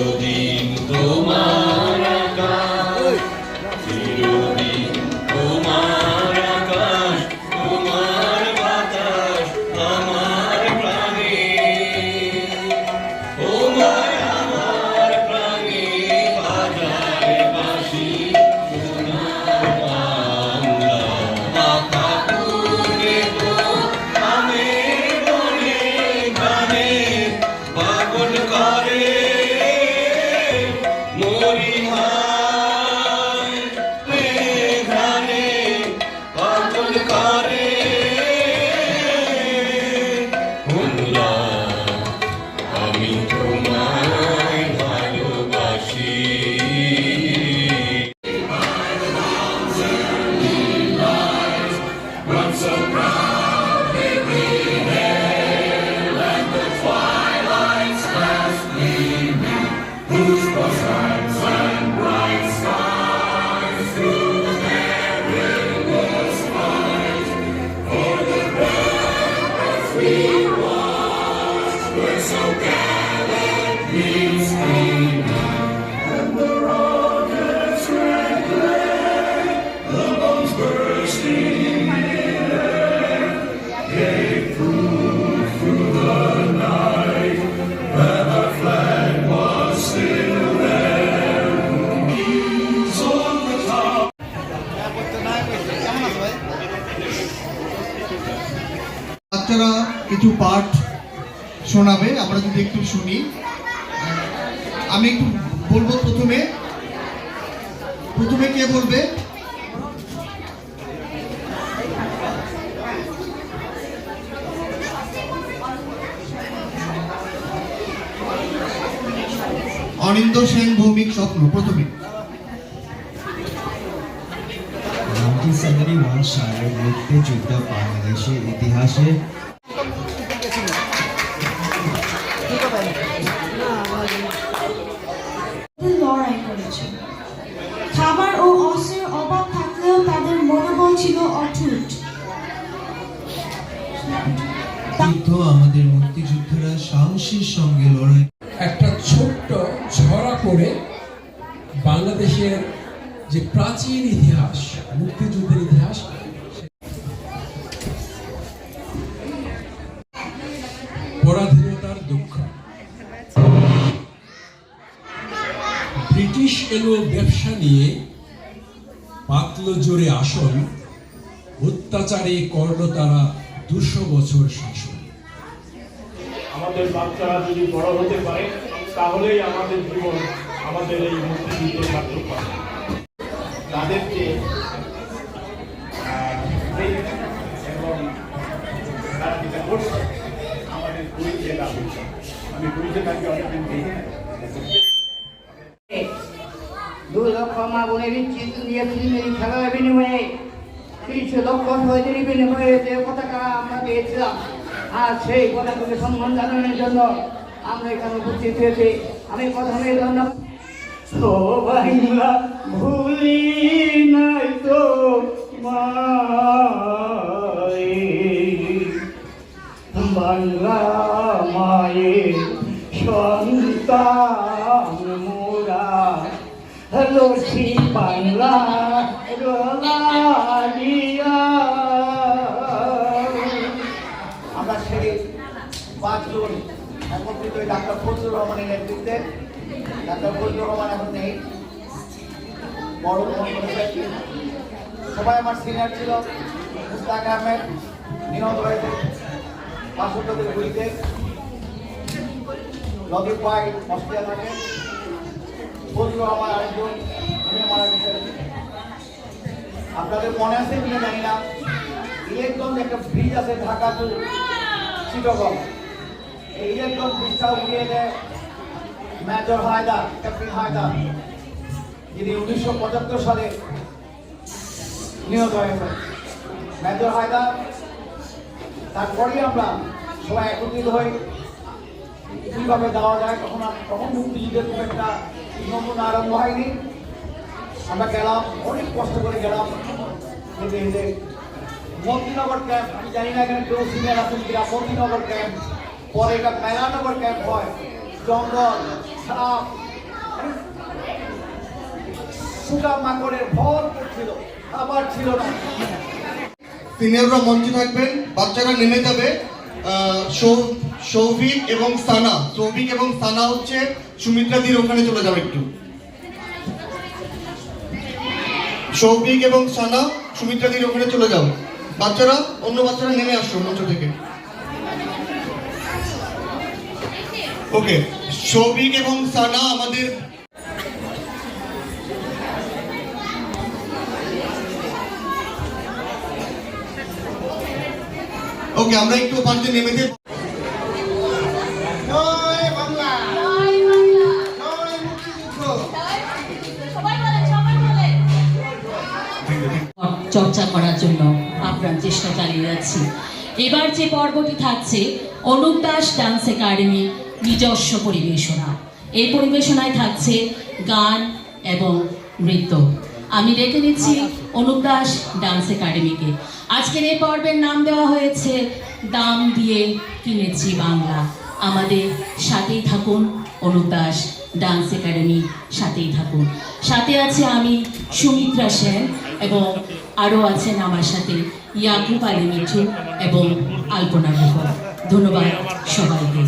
চিরদিন তোমার আকাশ, চিরদিন তোমার আকাশ, তোমার বাতাস আমার প্রাণে, তোমার আমার প্রাণে বাজায় বাঁশি সোনার বাংলা। মাথা তুলে তো আমি বনে গানে পাগল করে মরি হায় মেঘানে পাগল করে বন্ধুরা, আমি তোমায় ভালোবাসি। বাচ্চারা কিছু পাঠ শোনাবে, আমরা যদি একটু শুনি। আমি একটু বলবো প্রথমে কে বলবে? অনিন্দ্য সেন ভৌমিক স্বপ্ন প্রথমে। 1971 সালে মুক্তিযুদ্ধ বাংলাদেশের ইতিহাসে লড়াই করেছে। খাবার ও অস্ত্রের অভাব থাকলেও তাদের মনোবল ছিল অটুট। যুদ্ধ আমাদের মুক্তিযোদ্ধারা সাহসের সঙ্গে লড়াই। একটা ছোট্ট ছড়া করে বাংলাদেশের যে প্রাচীন ইতিহাস, মুক্তিযুদ্ধের ইতিহাস, পরাধীনতার দুঃখ। ব্রিটিশ এলো ব্যবসা নিয়ে, পাতল জোরে আসন, অত্যাচারে করল তারা 200 বছর শাসন। আমাদের বাচ্চারা যদি বড় হতে পারে তাহলেই আমাদের জীবন, আমাদের এই মুক্তিযুদ্ধ সার্থক হবে। তাদেরকে এবং তারা যেটা করছে আমাদের পুরীতে লাভ হচ্ছে। আমি পুরীতে থাকি অনেকদিন দেখি। 2 লক্ষ মা বোনের ইচ্ছিত নিয়ে ফিল্মের খেলার বিনিময়ে 30 লক্ষ শহীদের বিনিময়ে যে পতাকা আমরা পেয়েছিলাম, আর সেই পতাকাকে সম্মান জানানোর জন্য আমরা এখানে উপস্থিত হয়েছি। আমি প্রথমে ধন্যবাদ। ও বাংলা ভুলি নাই তো বাংলা মায়ের সন্তান মোরা, লক্ষ্মী বাংলা আমরা সেই 5 জন একত্রিত ডাক্তার ফজলুর রহমানের নেতৃত্বে। ডাক্তার ফজলুর রহমান এখন নেই, বড় সবাই আমার সিনিয়র ছিল। মুস্তাক আহমেদ নিহত হয়েছে 65 গুলিতে। লতিফ ভাই অস্ট্রিয়া থাকে। ফজলুর রহমান আরেকজন, উনি মারা গেছেন। আপনাদের মনে আছে কিনা জানি না, ইলেকট্রন একটা ব্রিজ আছে ঢাকা টু চিটাগং। এই ইলেকট্রন ব্রিজটা উঠিয়ে দেয় মেজর হায়দার, ক্যাপ্টেন হায়দার, যিনি 1975 সালে নিহত হয়েছেন। মেজর হায়দার, তারপরেই আমরা সবাই একত্রিত হই কিভাবে যাওয়া যায়। তখন মুক্তিযুদ্ধের খুব একটা নমুনা আরম্ভ হয়নি। আমরা গেলাম, অনেক কষ্ট করে গেলাম হেঁটে হেঁটে। মন্ত্রীনগর ক্যাম্প, আমি জানি না এখানে কেউ সিনিয়র আছেন কিনা। মন্ত্রীনগর ক্যাম্প, পরে এটা মেলানগর ক্যাম্প হয়। জঙ্গল, সাপ, পোকা মাকড়ের ভর করছিল, খাবার ছিল না। সিনিয়ররা মঞ্চে থাকবেন, বাচ্চারা নেমে যাবে। সৌভিক এবং সানা হচ্ছে সুমিত্রাদির ওখানে চলে যাবে একটু। সৌভিক এবং সানা সুমিত্রাদির ওখানে চলে যাও। অন্য বাচ্চারা নেমে আসো মঞ্চ থেকে। ওকে, সৌভিক এবং সানা আমাদের ওকে, আমরা একটু পাশে নেমে যাই। চর্চা করার জন্য আপ্রাণ চেষ্টা চালিয়ে যাচ্ছি। এবার যে পর্বটি থাকছে অনুপ দাস ডান্স একাডেমি নিজস্ব পরিবেশনা। এই পরিবেশনায় থাকছে গান এবং নৃত্য। আমি ডেকে নিচ্ছি অনুপ দাস ডান্স একাডেমিকে। আজকের এই পর্বের নাম দেওয়া হয়েছে দাম দিয়ে কিনেছি বাংলা। আমাদের সাথেই থাকুন, অনুপ দাস ডান্স একাডেমি সাথেই থাকুন। সাথে আছে আমি সুমিত্রা সেন এবং আরও আছেন আমার সাথে ইয়াকুব আলী মিঠু এবং আলপনা গুহ। ধন্যবাদ সবাইকে।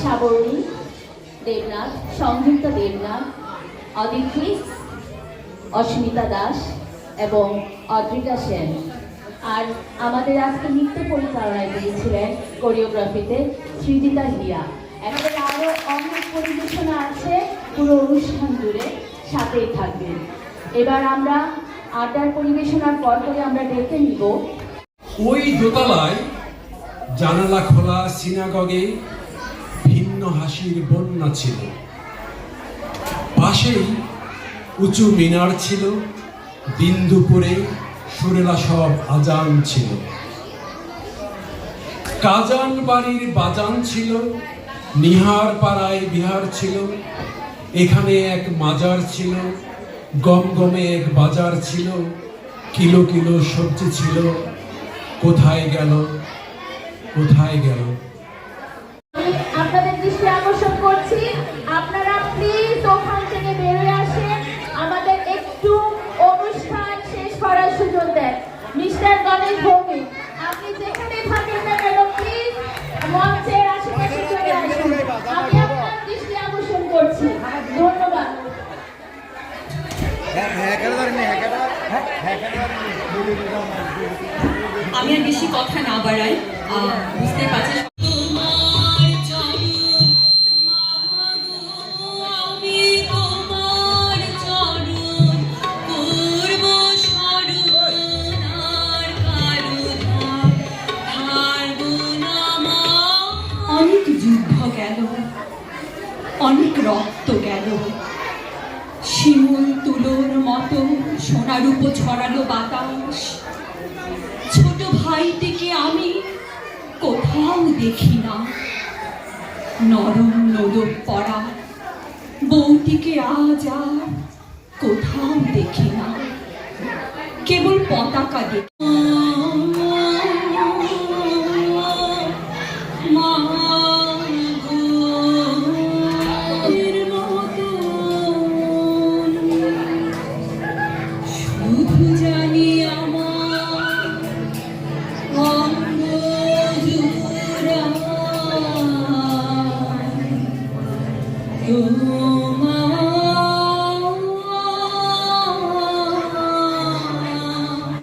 সাবরণী দেবনাথ, সংযুক্তা দেবনাথ, অদিতি, অস্মিতা দাস এবং অদ্রিকা সেন। আর আমাদের আজকে নৃত্য পরিচালনায় দিয়েছিলেন কোরিওগ্রাফিতে সৃজিতা হিয়া। আমাদের আরও অনেক পরিবেশনা আছে পুরো অনুষ্ঠান জুড়ে, সাথেই থাকবেন। এবার আমরা আড্ডার পরিবেশনার পর করে আমরা ডেকে নিব। ওই দোতলায় জানালা খোলা সিনাগগে ভিন্ন হাসির বন্যা ছিল। পাশেই উঁচু মিনার ছিল, দিন দুপুরে সুরেলা সব আজান ছিল। কাজান বাড়ির বাজান ছিল, নিহার পাড়ায় বিহার ছিল। এখানে এক মাজার ছিল, গমগমে এক বাজার ছিল। কিলো কিলো সবজি ছিল, কোথায় গেল, কোথায় গেল। আপনাদের দৃষ্টি আকর্ষণ করছি, আপনারা প্লিজ ওখান থেকে বেরিয়ে আসেন, আমাদের একটু অনুষ্ঠান শেষ করার সুযোগ দেন। মিস্টার গণেশ ভৌমিক, আপনি যেখানে থাকেন না কেন প্লিজ মঞ্চের আশেপাশে চলে আসুন। আমি আপনার দৃষ্টি আকর্ষণ করছি, ধন্যবাদ। আমি আর বেশি কথা না বাড়াই, বুঝতে পারছি অনেক যুদ্ধ গেল, অনেক রক্ত গেল, শিমুল তুলোর মতো সোনারূপ ছড়ালো বাতাস। ছোট ভাইটিকে আমি কোথাও দেখি না, নরম নদক পড়া বউটিকে আজ আর কোথাও দেখি না, কেবল পতাকা দেখি। মা শুধু জানি আমার অঙ্গ জুড়ায় তোমার